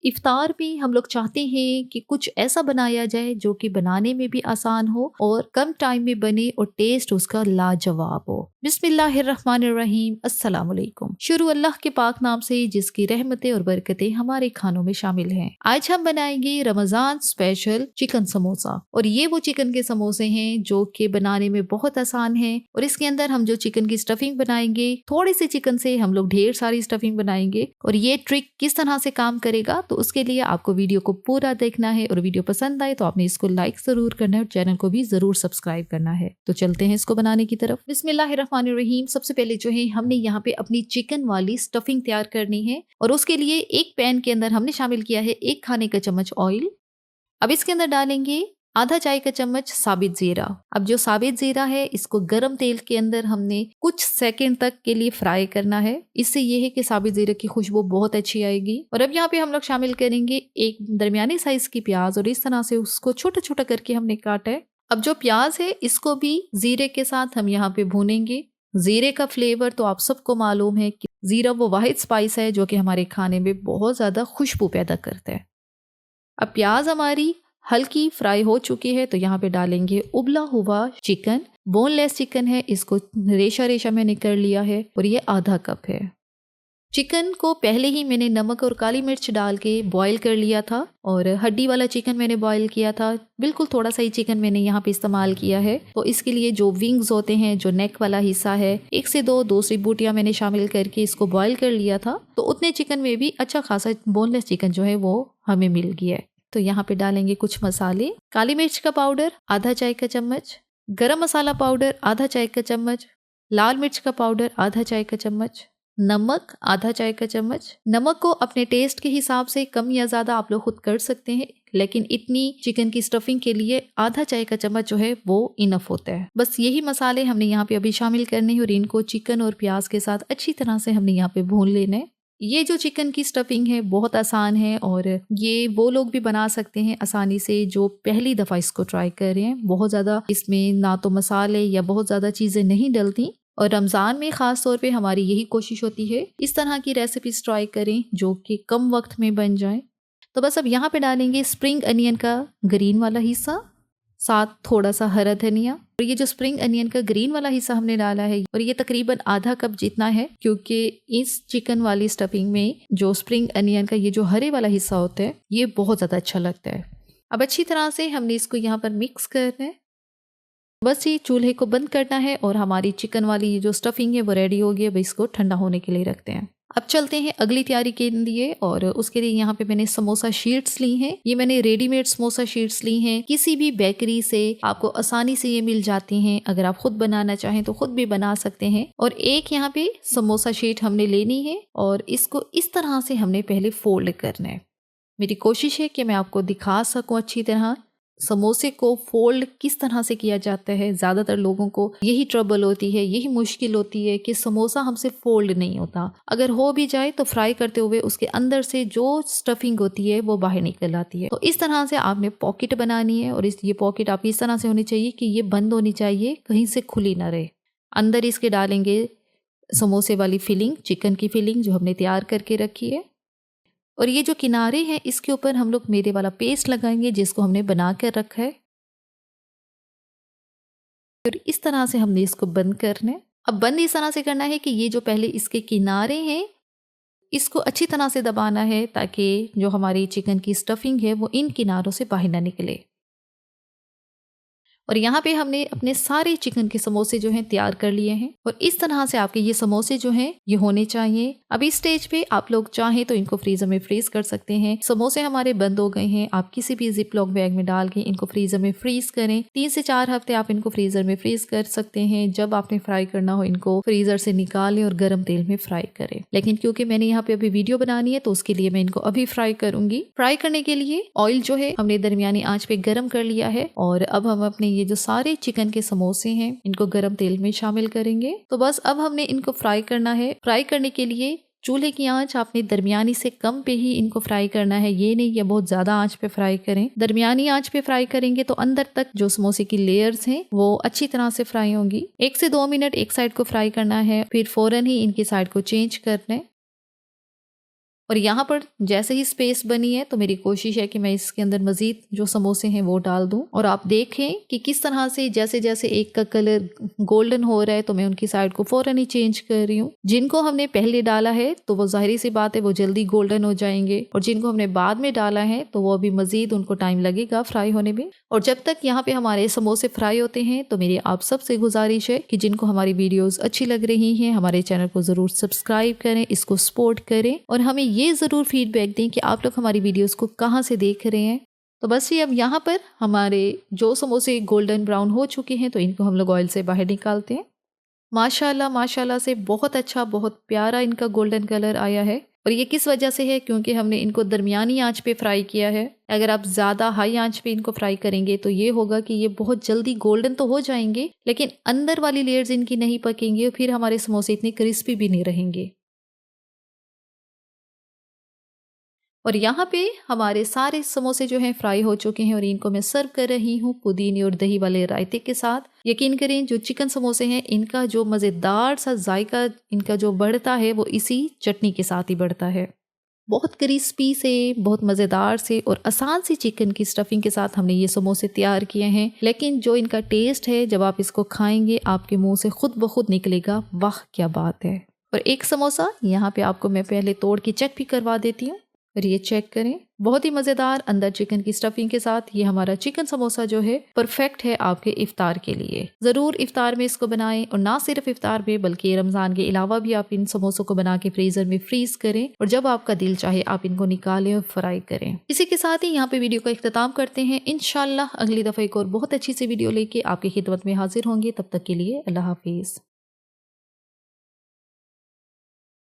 इफ्तार में हम लोग चाहते हैं कि कुछ ऐसा बनाया जाए जो कि बनाने में भी आसान हो और कम टाइम में बने और टेस्ट उसका लाजवाब हो। बिस्मिल्लाहिर्रहमानिर्रहीम, अस्सलाम वालेकुम। शुरू अल्लाह के पाक नाम से जिसकी रहमतें और बरकतें हमारे खानों में शामिल हैं। आज हम बनाएंगे रमजान स्पेशल चिकन समोसा, और ये वो चिकन के समोसे हैं जो कि बनाने में बहुत आसान है। और इसके अंदर हम जो चिकन की स्टफिंग बनाएंगे, थोड़े से चिकन से हम लोग ढेर सारी स्टफिंग बनाएंगे। और ये ट्रिक किस तरह से काम करेगा, तो उसके लिए आपको वीडियो को पूरा देखना है, और वीडियो पसंद आए तो आपने इसको लाइक जरूर करना है और चैनल को भी जरूर सब्सक्राइब करना है। तो चलते हैं इसको बनाने की तरफ। बिस्मिल्लाहिर्रहमानिर्रहीम। सबसे पहले जो है हमने यहाँ पे अपनी चिकन वाली स्टफिंग तैयार करनी है, और उसके लिए एक पैन के अंदर हमने शामिल किया है 1 खाने का चम्मच ऑयल। अब इसके अंदर डालेंगे आधा चाय का चम्मच साबित जीरा। अब जो साबित जीरा है इसको गरम तेल के अंदर हमने कुछ सेकंड तक के लिए फ्राई करना है। इससे ये है कि साबित जीरे की खुशबू बहुत अच्छी आएगी। और अब यहाँ पे हम लोग शामिल करेंगे एक दरमियानी साइज की प्याज, और इस तरह से उसको छोटा छोटा करके हमने काटा है। अब जो प्याज है इसको भी जीरे के साथ हम यहाँ पे भूनेंगे। जीरे का फ्लेवर तो आप सबको मालूम है कि जीरा वो वाहिद स्पाइस है जो कि हमारे खाने में बहुत ज्यादा खुशबू पैदा करता है। अब प्याज हमारी हल्की फ्राई हो चुकी है, तो यहाँ पे डालेंगे उबला हुआ चिकन। बोनलेस चिकन है, इसको रेशा रेशा मैंने कर लिया है, और ये आधा कप है। चिकन को पहले ही मैंने नमक और काली मिर्च डाल के बॉईल कर लिया था, और हड्डी वाला चिकन मैंने बॉईल किया था। बिल्कुल थोड़ा सा ही चिकन मैंने यहाँ पे इस्तेमाल किया है। तो इसके लिए जो विंग्स होते हैं, जो नेक वाला हिस्सा है, 1 से 2 दूसरी बूटियां मैंने शामिल करके इसको बॉईल कर लिया था। तो उतने चिकन में भी अच्छा खासा बोनलेस चिकन जो है वो हमें मिल गया है। तो यहाँ पे डालेंगे कुछ मसाले। काली मिर्च का पाउडर आधा चाय का चम्मच, गरम मसाला पाउडर आधा चाय का चम्मच, लाल मिर्च का पाउडर आधा चाय का चम्मच, नमक आधा चाय का चम्मच। नमक को अपने टेस्ट के हिसाब से कम या ज्यादा आप लोग खुद कर सकते हैं, लेकिन इतनी चिकन की स्टफिंग के लिए आधा चाय का चम्मच जो है वो इनफ होता है। बस यही मसाले हमने यहाँ पे अभी शामिल करने हैं, और इनको चिकन और प्याज के साथ अच्छी तरह से हमने यहाँ पे भून लेना है। ये जो चिकन की स्टफिंग है बहुत आसान है, और ये वो लोग भी बना सकते हैं आसानी से जो पहली दफ़ा इसको ट्राई कर रहे हैं। बहुत ज़्यादा इसमें ना तो मसाले या बहुत ज़्यादा चीज़ें नहीं डलती, और रमज़ान में ख़ास तौर पे हमारी यही कोशिश होती है इस तरह की रेसिपीज ट्राई करें जो कि कम वक्त में बन जाए। तो बस अब यहाँ पे डालेंगे स्प्रिंग अनियन का ग्रीन वाला हिस्सा, साथ थोड़ा सा हरा धनिया। और ये जो स्प्रिंग अनियन का ग्रीन वाला हिस्सा हमने डाला है, और ये तकरीबन आधा कप जितना है, क्योंकि इस चिकन वाली स्टफिंग में जो स्प्रिंग अनियन का ये जो हरे वाला हिस्सा होता है ये बहुत ज़्यादा अच्छा लगता है। अब अच्छी तरह से हमने इसको यहाँ पर मिक्स करना है। बस ये चूल्हे को बंद करना है, और हमारी चिकन वाली ये जो स्टफिंग है वो रेडी हो गई। अब इसको ठंडा होने के लिए रखते हैं। अब चलते हैं अगली तैयारी के लिए, और उसके लिए यहाँ पे मैंने समोसा शीट्स ली हैं। ये मैंने रेडीमेड समोसा शीट्स ली हैं, किसी भी बेकरी से आपको आसानी से ये मिल जाती हैं। अगर आप खुद बनाना चाहें तो खुद भी बना सकते हैं। और एक यहाँ पे समोसा शीट हमने लेनी है, और इसको इस तरह से हमने पहले फोल्ड करना है। मेरी कोशिश है कि मैं आपको दिखा सकूं अच्छी तरह समोसे को फोल्ड किस तरह से किया जाता है। ज़्यादातर लोगों को यही ट्रबल होती है, यही मुश्किल होती है कि समोसा हमसे फोल्ड नहीं होता। अगर हो भी जाए तो फ्राई करते हुए उसके अंदर से जो स्टफिंग होती है वो बाहर निकल आती है। तो इस तरह से आपने पॉकेट बनानी है, और ये पॉकेट आपकी इस तरह से होनी चाहिए कि ये बंद होनी चाहिए, कहीं से खुली ना रहे। अंदर इसके डालेंगे समोसे वाली फिलिंग, चिकन की फिलिंग जो हमने तैयार करके रखी है। और ये जो किनारे हैं इसके ऊपर हम लोग मेदे वाला पेस्ट लगाएंगे जिसको हमने बना कर रखा है, और इस तरह से हमने इसको बंद करना है। अब बंद इस तरह से करना है कि ये जो पहले इसके किनारे हैं इसको अच्छी तरह से दबाना है, ताकि जो हमारी चिकन की स्टफिंग है वो इन किनारों से बाहर ना निकले। और यहाँ पे हमने अपने सारे चिकन के समोसे जो हैं तैयार कर लिए हैं, और इस तरह से आपके ये समोसे जो हैं ये होने चाहिए। अब इस स्टेज पे आप लोग चाहें तो इनको फ्रीजर में फ्रीज कर सकते हैं। समोसे हमारे बंद हो गए हैं, आप किसी भी जिप लॉक बैग में डाल के इनको फ्रीजर में फ्रीज करें। 3 से 4 हफ्ते आप इनको फ्रीजर में फ्रीज कर सकते हैं। जब आपने फ्राई करना हो इनको फ्रीजर से निकालें और गर्म तेल में फ्राई करें। लेकिन क्योंकि मैंने यहाँ पे अभी वीडियो बनानी है तो उसके लिए मैं इनको अभी फ्राई करूंगी। फ्राई करने के लिए ऑयल जो है हमने दरमियानी आंच पे गर्म कर लिया है, और अब हम अपने ये जो सारे चिकन के समोसे हैं इनको गरम तेल में शामिल करेंगे। तो बस अब हमने इनको फ्राई करना है। फ्राई करने के लिए चूल्हे की आंच आपने दरमियानी से कम पे ही इनको फ्राई करना है, ये नहीं कि बहुत ज्यादा आंच पे फ्राई करें। दरमियानी आंच पे फ्राई करेंगे तो अंदर तक जो समोसे की लेयर्स हैं वो अच्छी तरह से फ्राई होंगी। 1 से 2 मिनट एक साइड को फ्राई करना है, फिर फौरन ही इनकी साइड को चेंज करना है। और यहाँ पर जैसे ही स्पेस बनी है तो मेरी कोशिश है कि मैं इसके अंदर मज़ीद जो समोसे हैं वो डाल दूं। और आप देखें कि किस तरह से जैसे जैसे एक का कलर गोल्डन हो रहा है तो मैं उनकी साइड को फ़ौरन ही चेंज कर रही हूँ। जिनको हमने पहले डाला है तो वो ज़ाहिर सी बात है वो जल्दी गोल्डन हो जाएंगे, और जिनको हमने बाद में डाला है तो वो अभी मज़ीद उनको टाइम लगेगा फ्राई होने में। और जब तक यहाँ पे हमारे समोसे फ्राई होते हैं तो मेरी आप सबसे गुजारिश है कि जिनको हमारी वीडियोस अच्छी लग रही हैं हमारे चैनल को ज़रूर सब्सक्राइब करें, इसको सपोर्ट करें और हमें ये ज़रूर फीडबैक दें कि आप लोग हमारी वीडियोस को कहाँ से देख रहे हैं। तो बस ये अब यहाँ पर हमारे जो समोसे गोल्डन ब्राउन हो चुके हैं तो इनको हम लोग ऑयल से बाहर निकालते हैं। माशाल्लाह माशाल्लाह से बहुत अच्छा, बहुत प्यारा इनका गोल्डन कलर आया है। और ये किस वजह से है, क्योंकि हमने इनको दरमियानी आंच पे फ्राई किया है। अगर आप ज़्यादा हाई आंच पे इनको फ्राई करेंगे तो ये होगा कि ये बहुत जल्दी गोल्डन तो हो जाएंगे लेकिन अंदर वाली लेयर्स इनकी नहीं पकेंगी और फिर हमारे समोसे इतने क्रिस्पी भी नहीं रहेंगे। और यहाँ पे हमारे सारे समोसे जो हैं फ्राई हो चुके हैं और इनको मैं सर्व कर रही हूँ पुदीने और दही वाले रायते के साथ। यकीन करें जो चिकन समोसे हैं इनका जो मज़ेदार सा जायका इनका जो बढ़ता है वो इसी चटनी के साथ ही बढ़ता है। बहुत क्रिस्पी से, बहुत मज़ेदार से और आसान सी चिकन की स्टफिंग के साथ हमने ये समोसे तैयार किए हैं, लेकिन जो इनका टेस्ट है जब आप इसको खाएंगे आपके मुंह से खुद ब खुद निकलेगा, वाह क्या बात है। और एक समोसा यहाँ पे आपको मैं पहले तोड़ के चेक भी करवा देती हूँ और ये चेक करें, बहुत ही मज़ेदार अंदर चिकन की स्टफिंग के साथ ये हमारा चिकन समोसा जो है परफेक्ट है आपके इफ्तार के लिए। ज़रूर इफ्तार में इसको बनाएं और ना सिर्फ इफ्तार में बल्कि रमज़ान के अलावा भी आप इन समोसों को बना के फ्रीज़र में फ्रीज करें और जब आपका दिल चाहे आप इनको निकालें और फ्राई करें। इसी के साथ ही यहाँ पे वीडियो का इख्तिताम करते हैं। इंशाल्लाह अगली दफ़ा एक और बहुत अच्छी सी वीडियो लेके आपकी खिदमत में हाजिर होंगे। तब तक के लिए अल्लाह हाफिज़।